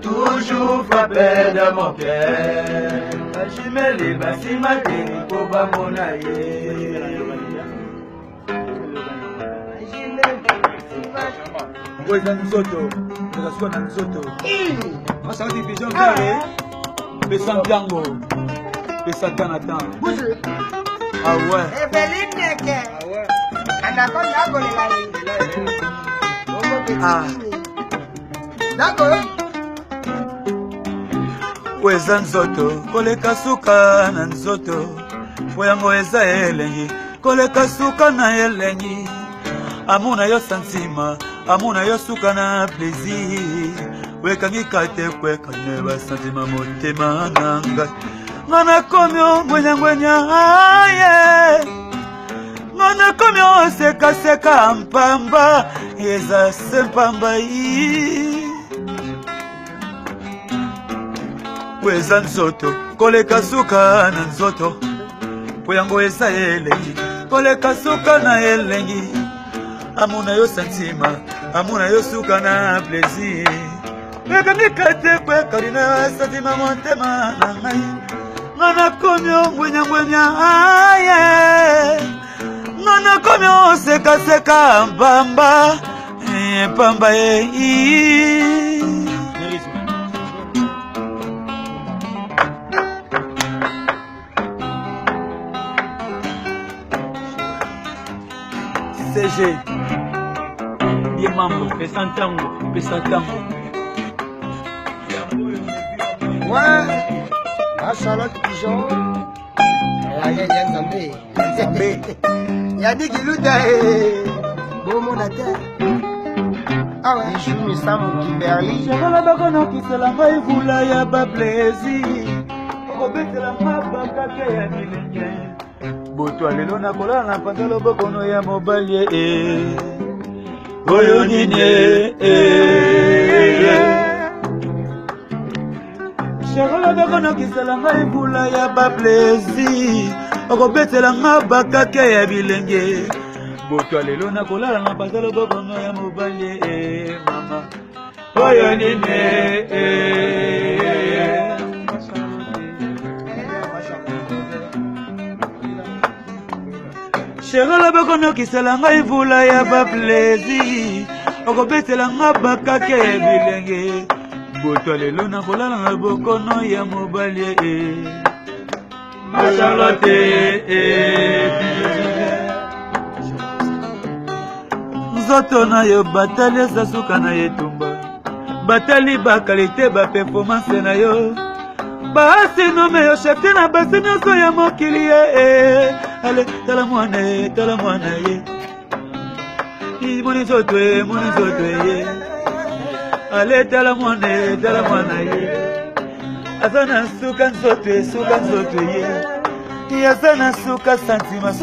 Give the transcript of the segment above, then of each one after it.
Toujours frappé dans mon cœur. J'aime les basimati pour bamonaye. Oui, dans nous autres, nous sommes dans nous autres. Moi, ça dit pigeon carré, pesant tango, pesant tanatan. Ah ouais. Ah. D'accord. Weza nzoto koleka suka na nzoto poyango eza elengi koleka suka na elengi amuna yo santima amuna yo suka na plaisir wekangi kate kweka ne ba santima motema nanga ngana komyo ngwenya aye ngana komyo seka mpamba eza sempamba yi Weza nzoto koleka suka na nzoto poyango eza elengi koleka suka na elengi amuna yo santima amuna yo suka na plaisir wekangi kate kweka na santima motema na ngai ngana komyo ngwenya aye ngana komyo seka mpamba pamba ye CG bien mambo pesantango ouais Charlotte Pigeon Nzambe Yannick Iluta Bomo Nata ah ouais je me sens Kimberly Jala bakono kisela ngai vula ya ba plaisir okobetela mabaka ke ya milenge Boto lelo na kola na pantalo bokono ya mobali oyo nini Shagola bakono kisala ngai vula ya ba plaisir okobetela mabaka ke ya bilenge Boto lelo na kola na pantalo bokono ya mobali mama oyo nini Cherola bakono kisala ngai vula ya ba plaisir okobetela mabaka ke bilenge Boto lelo na kolala na bokono ya mobali Charlotte nzoto na yo batali eza suka na yetumba batali ba kalite ba performance na yo basi nome yo chefte na basi nyonso ya mokili ale tala mwana ye moni nzoto ye ale tala mwana ye aza na suka nzoto ye aza na suka santima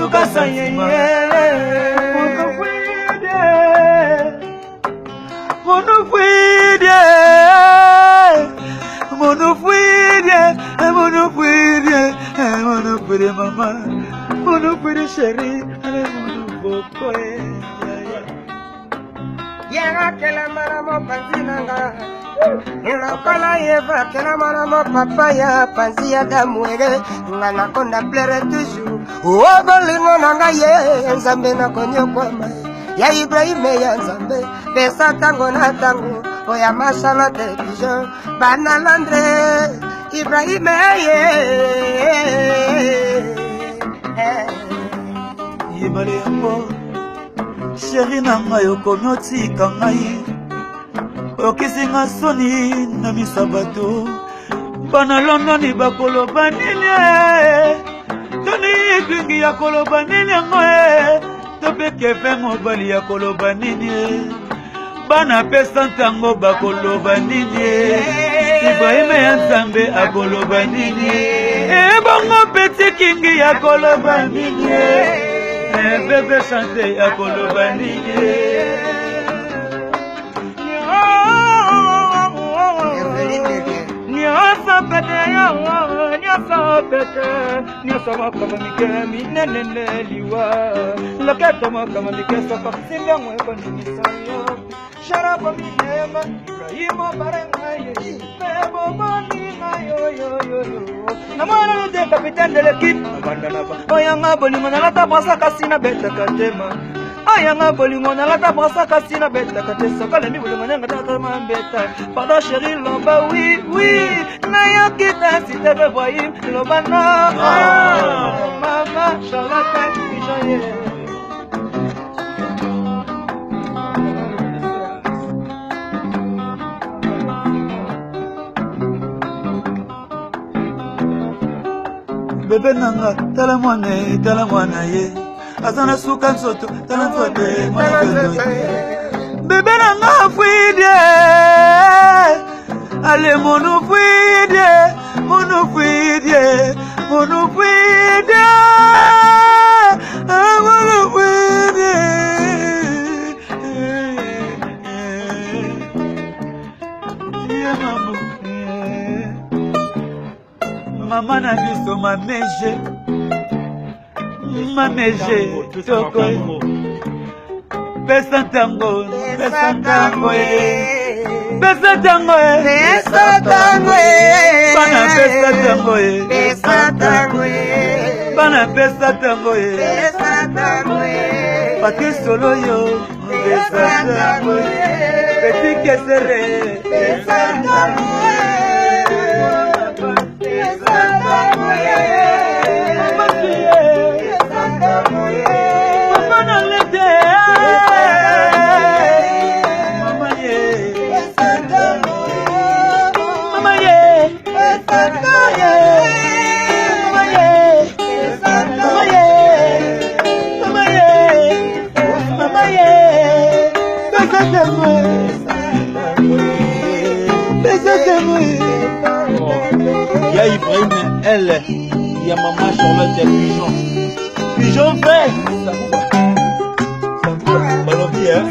Mon frère maman, mon frère chéri, avec mon boko Yera kela mara mo panzinanga Ina kola yeva kela mara mo papaya panzi ya damwege Ngana konda plere toujours Obolingo nanga ye Nzambe na konyo kwa mae Ya Ibrahime ya Nzambe Pesa tango na tango Oya Charlotte Pigeon Bana Landre Ibrahime ye Yebale yango Chéri na ngai okomi otika ngai okisi nga soni na misabato bana londoni bakoloba nini toni eklingi ya koloba nini yango to mpe kefe mobali ya koloba nini bana pesa ntango bakoloba nini Ibrahime ya Nzambe akoloba nini ebongo peti kingi ya koloba nini bébé chanté à Kolobani Nyosa pete nyonso mokama mike minenene liwa loketo mokama mike soko simbiango ekondimisa yo sharabo minema ibrahimo barengaye bebo boninga yo namwana nde capitaine de l'équipe abandanaba oyanga bolingo nalata brasa kasi na betaka tema ayanga bolingo nalata brasa kasi na betaka te sokalemi bolingo nanga tata mambeta pardon chéri loba oui nayokita siteve Ibrahim loba na mama Charlotte Bijoye bebe nanga tala mwana ye azana suka nsoto tala mfote bebe nanga fuide ale mono fuide Maman a vu son mamége toko pesa tango bana pesa tango pati solo yo pesa tango petit kesere pesa tango Il y a Ibrahim, elle, il y a maman Charlotte, il y a Pigeon fait. Ça vous Balobi, hein.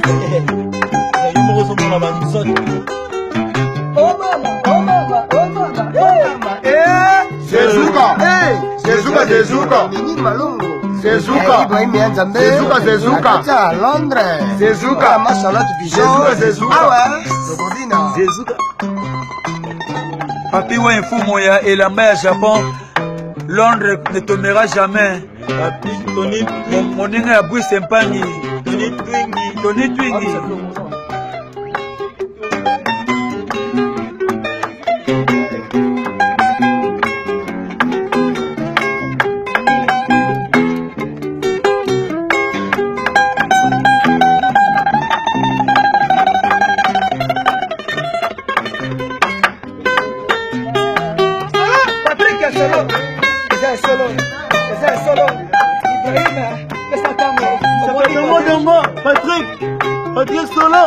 Il me ressemble à la banque. Oh mama. Zezuka. Nini malungu. Zezuka. Ibrahim Nzambe. Zezuka. Acha Londres. Zezuka. Mama Charlotte Bijoye. Zezuka. Ah ouais. Zogodina. Zezuka. Papi wa infumo ya elamba ya Japon Londres ne tombera jamais. Papi Tony Moninga ya Bui Sempangi Tony Twingi Patrick Solo.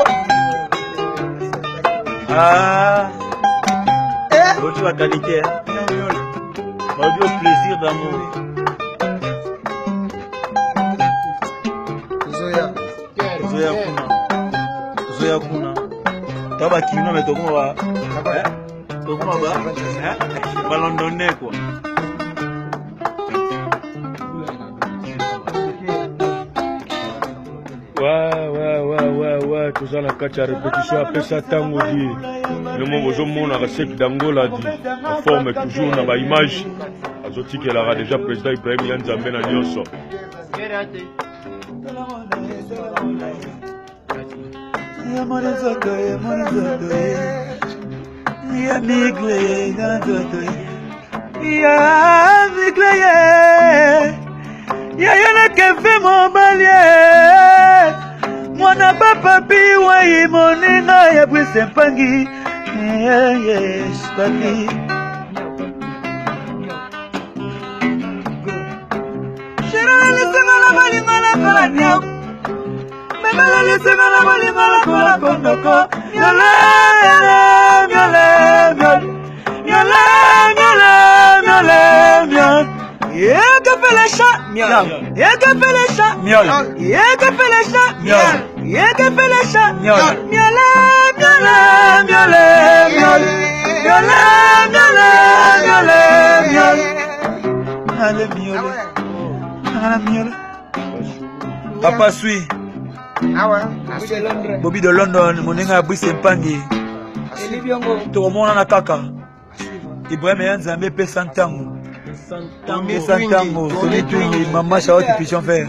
Ah Aujourd'hui la qualité, aujourd'hui au plaisir d'amour. Zoya kuna Taba kino mais tokuma ba balondonné quoi. Ouais, tout ça, la catch à répétition, après ça, tango dit. Le mot, je m'en a sec d'Angola dit. La forme est toujours dans l'image. Azoti qu'elle aura déjà président Ibrahim Nzambe na Nyonso. Mwana papa piwa imonina ya Bui Sempangi yes papi Shirala lisema la balingala kola nyam Memela lisema la balingala kola kondoko Nyole Yeka fait les chats, miaule. Yeka fait les chats, miaule. Yeka fait les chats, miaule. Yeka fait les chats, miaule. Miaule. ale miole nangana miole papa sui bobi de London moninga ya bwise mpangi tokomonana kaka Ibrahim ya nzambe epesa ntango soki tungi mama Charlotte Pichon Fer